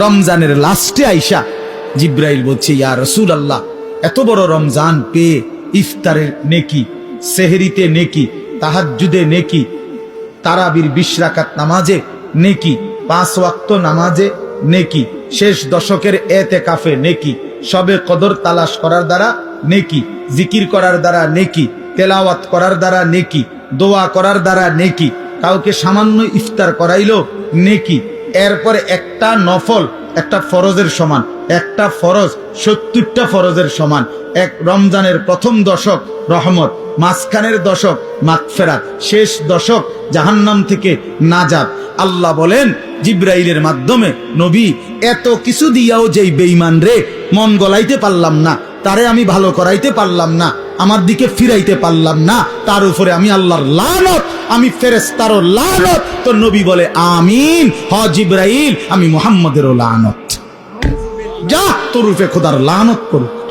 রমজানের লাস্টে আইসা জিব্রাইল বলছে, ইয়া রাসূলুল্লাহ, এত বড় রমজান পেয়ে ইফতারের নেকি, সেহরিতে নেকি, তাহাজ্জুদে নেকি, তারাবির 20 রাকাত নামাজে নেকি, 5 ওয়াক্ত নামাজে নেকি, শেষ দশকের এতেকাফে নেকি, শবে কদর তালাশ করার দ্বারা নেকি, জিকির করার দ্বারা নেকি, তেলাওয়াত করার দ্বারা নেকি, দোয়া করার দ্বারা নেকি, কাউকে সামান্য ইফতার করাইলো নেকি, এরপরে একটা নফল একটা ফরজের সমান, একটা ফরজ 70টা ফরজের সমান, এক রমজানের প্রথম দশক রহমত, মাঝখানের দশক মাগফিরাত, শেষ দশক জাহান্নাম থেকে নাজাত। আল্লাহ বলেন জিব্রাইলের মাধ্যমে, নবী এত কিছু দিয়াও যেই বেঈমান রে মন গলাইতে পারলাম না, তারে আমি ভালো করাইতে পারলাম না, আমার দিকে ফিরাইতে পারলাম না, তার উপরে আমি আল্লাহর লানত, আমি ফেরেশতারও লানত। তো নবী বলে আমিন, হ জিব্রাইল, আমি মুহাম্মদেরও লানত। যা তোর উপরে খোদার লানত করুক।